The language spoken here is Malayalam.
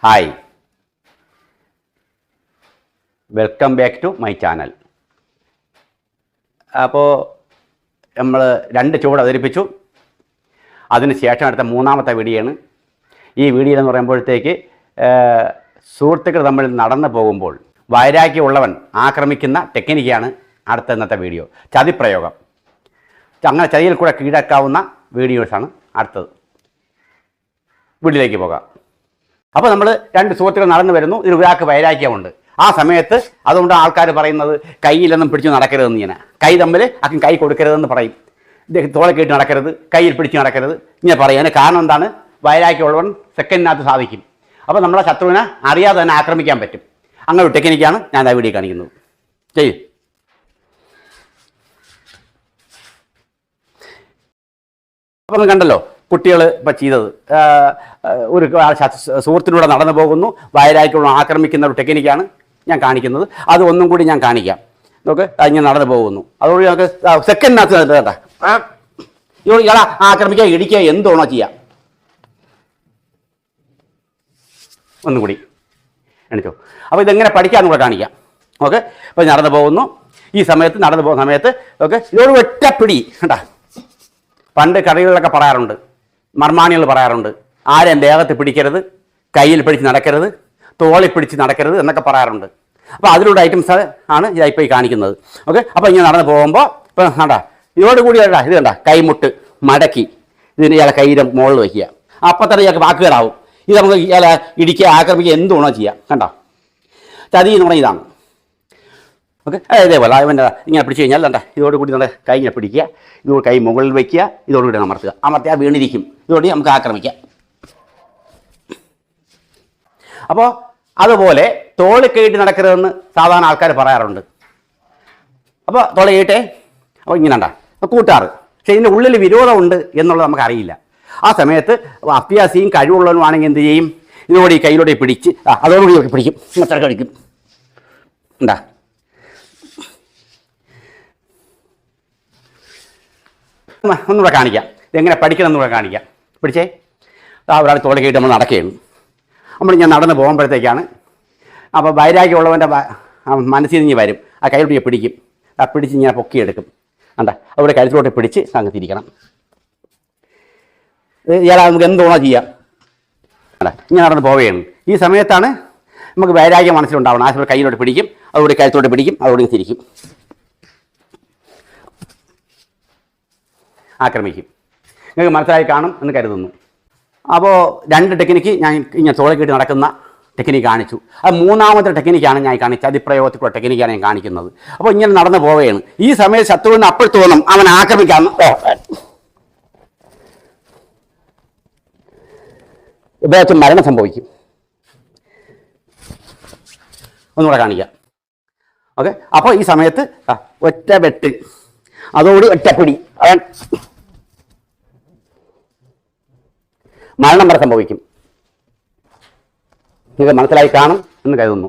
Hi, welcome back to my channel. അപ്പോൾ നമ്മൾ 2 ചുവട് അവതരിപ്പിച്ചു. അതിന് ശേഷം അടുത്ത 3ാമത്തെ വീഡിയോയാണ്. ഈ വീഡിയോ എന്ന് പറയുമ്പോഴത്തേക്ക് സുഹൃത്തുക്കൾ തമ്മിൽ നടന്നു പോകുമ്പോൾ വൈരാഗ്യമുള്ളവൻ ആക്രമിക്കുന്ന ടെക്നിക്കാണ് അടുത്ത ഇന്നത്തെ വീഡിയോ. ചതിപ്രയോഗം. അങ്ങനെ ചതിയിൽ കൂടെ കീഴടക്കാവുന്ന വീഡിയോസാണ് അടുത്തത്. വീട്ടിലേക്ക് പോകാം. അപ്പോൾ നമ്മൾ 2 സുഹൃത്തുക്കൾ നടന്നു വരുന്നു. ഇതിൽ ഒരാൾക്ക് വൈരാഗ്യമുണ്ട്. ആ സമയത്ത് അതുകൊണ്ട് ആൾക്കാർ പറയുന്നത് കയ്യിലൊന്നും പിടിച്ച് നടക്കരുതെന്ന്. ഇങ്ങനെ കൈ തമ്മിൽ ആക്കും കൈ കൊടുക്കരുതെന്ന് പറയും. തോളെ കേട്ട് നടക്കരുത്, കയ്യിൽ പിടിച്ച് നടക്കരുത് ഇങ്ങനെ പറയും. അതിന് കാരണം എന്താണ്? വൈരാഗ്യമുള്ളവൻ സെക്കൻഡിനകത്ത് സാധിക്കും. അപ്പോൾ നമ്മളെ ശത്രുവിനെ അറിയാതെ തന്നെ ആക്രമിക്കാൻ പറ്റും. അങ്ങനെ ഒരു ടെക്നിക്കാണ് ഞാൻ ആ വീഡിയോ കാണിക്കുന്നത്. ചെയ്യും. അപ്പം കണ്ടല്ലോ കുട്ടികൾ ഇപ്പം ചെയ്തത്. ഒരു സുഹൃത്തിലൂടെ നടന്നു പോകുന്നു, വൈരാഗ്യമുള്ള ആക്രമിക്കുന്ന ഒരു ടെക്നിക്കാണ് ഞാൻ കാണിക്കുന്നത്. അത് ഒന്നും കൂടി ഞാൻ കാണിക്കാം. നോക്ക്, ഇങ്ങനെ നടന്നു പോകുന്നു. അതുകൊണ്ട് ഞങ്ങൾക്ക് സെക്കൻഡിനകത്ത് കേട്ടാ ഇയാളെ ആക്രമിക്കുക, ഇടിക്കുക, എന്തോണോ ചെയ്യാം. ഒന്നും കൂടി എണിച്ചോ. അപ്പോൾ ഇതെങ്ങനെ പഠിക്കാമെന്ന് കൂടെ കാണിക്കാം. ഓക്കെ, അപ്പോൾ നടന്നു പോകുന്നു. ഈ സമയത്ത് നടന്നു പോകുന്ന സമയത്ത് ഓക്കെ, ഇതൊരു ഒറ്റപ്പിടി കേട്ടാ. പണ്ട് കറികളിലൊക്കെ പറയാറുണ്ട്, മർമാണികൾ പറയാറുണ്ട്, ആരെയും ദേഹത്ത് പിടിക്കരുത്, കയ്യിൽ പിടിച്ച് നടക്കരുത്, തോളി പിടിച്ച് നടക്കരുത് എന്നൊക്കെ പറയാറുണ്ട്. അപ്പോൾ അതിലുള്ള ഐറ്റംസ് ആണ് ഇപ്പോൾ ഈ കാണിക്കുന്നത്. ഓക്കെ, അപ്പോൾ ഇങ്ങനെ നടന്ന് പോകുമ്പോൾ ഇപ്പം കണ്ടാ ഇതോടുകൂടി കേട്ടാ ഇത് കണ്ട കൈമുട്ട് മടക്കി ഇതിന് ഇയാളെ കയ്യിലെ മുകളിൽ വയ്ക്കുക. അപ്പം തന്നെ ഇയാൾക്ക് വാക്കുകളാവും. ഇത് നമുക്ക് ഇയാളെ ഇടിക്കുക, ആക്രമിക്കുക, എന്തുവേണോ ചെയ്യാം. കണ്ടോ, ചതി എന്ന് പറഞ്ഞാൽ ഇതാണ്. ഓക്കെ, ഇതേപോലെ അവൻ്റെ ഇങ്ങനെ പിടിച്ച് കഴിഞ്ഞാൽ കണ്ട ഇതോടുകൂടി നമ്മുടെ കൈ ഇങ്ങനെ പിടിക്കുക, ഇതോട് കൈ മുകളിൽ വയ്ക്കുക, ഇതോടുകൂടി അമർത്തുക വീണിരിക്കും. ഇതോടെ നമുക്ക് ആക്രമിക്കാം. അപ്പോൾ അതുപോലെ തോളി കയറ്റി നടക്കരുതെന്ന് സാധാരണ ആൾക്കാർ പറയാറുണ്ട്. അപ്പോൾ തോളി കയറ്റേ, അപ്പോൾ ഇങ്ങനെ ഉണ്ടാ കൂട്ടാറ്. പക്ഷേ ഇതിൻ്റെ ഉള്ളിൽ വിരോധമുണ്ട് എന്നുള്ളത് നമുക്കറിയില്ല. ആ സമയത്ത് അഭ്യാസിയും കഴിവുള്ളവനുമാണെങ്കിൽ എന്ത് ചെയ്യും? ഇതോടെ ഈ കയ്യിലൂടെ പിടിച്ച് അതോടുകൂടി പിടിക്കും, ഇത്ര കഴിക്കും. ഉണ്ടാ ഒന്നുകൂടെ കാണിക്കാം. ഇതെങ്ങനെ പഠിക്കണം എന്നുകൂടെ കാണിക്കാം. പിടിച്ചേ. ഒരാൾ തോളി കയറ്റി നമ്മൾ നടക്കുകയാണ്. നമ്മൾ ഞാൻ നടന്ന് പോകുമ്പോഴത്തേക്കാണ് അപ്പോൾ വൈരാഗ്യമുള്ളവൻ്റെ മനസ്സിൽ നിന്ന് വരും. ആ കയ്യിലോട്ട് പിടിക്കും, പിടിച്ച് ഇങ്ങനെ പൊക്കിയെടുക്കും. കണ്ടാ അവിടെ കഴുത്തിലോട്ട് പിടിച്ച് സംഗതിരിക്കണം. ഇയാളെ നമുക്ക് എന്തോണോ ചെയ്യാം. അല്ല, ഇങ്ങനെ നടന്ന് പോവുകയാണ്. ഈ സമയത്താണ് നമുക്ക് വൈരാഗ്യം മനസ്സിലുണ്ടാവണം. ആ കയ്യിലോട്ട് പിടിക്കും, അതോടെ കഴുത്തോട്ട് പിടിക്കും, അതോടെ തിരിക്കും, ആക്രമിക്കും. നിങ്ങൾക്ക് മനസ്സിലായി കാണും എന്ന് കരുതുന്നു. അപ്പോൾ 2 ടെക്നിക്ക് ഞാൻ ഇങ്ങനെ തോളെ കെട്ടി നടക്കുന്ന ടെക്നിക്ക് കാണിച്ചു. അത് 3ാമത്തെ ടെക്നിക്കാണ് ഞാൻ കാണിച്ചത്. ചതിപ്രയോഗത്തിലുള്ള ടെക്നിക്കാണ് ഞാൻ കാണിക്കുന്നത്. അപ്പോൾ ഇങ്ങനെ നടന്നു പോവുകയാണ്. ഈ സമയത്ത് ശത്രുവിന് അപ്പോൾ തോന്നും അവൻ ആക്രമിക്കാമെന്ന്. ഇദ്ദേഹത്തിന് മരണം സംഭവിക്കും. ഒന്നുകൂടെ കാണിക്കാം. ഓക്കെ, അപ്പോൾ ഈ സമയത്ത് ഒറ്റ വെട്ട്, അതോട് ഒറ്റപ്പിടി, അവൻ മരണം വരെ സംഭവിക്കും. നിങ്ങൾക്ക് മനസ്സിലായി കാണും എന്ന് കരുതുന്നു.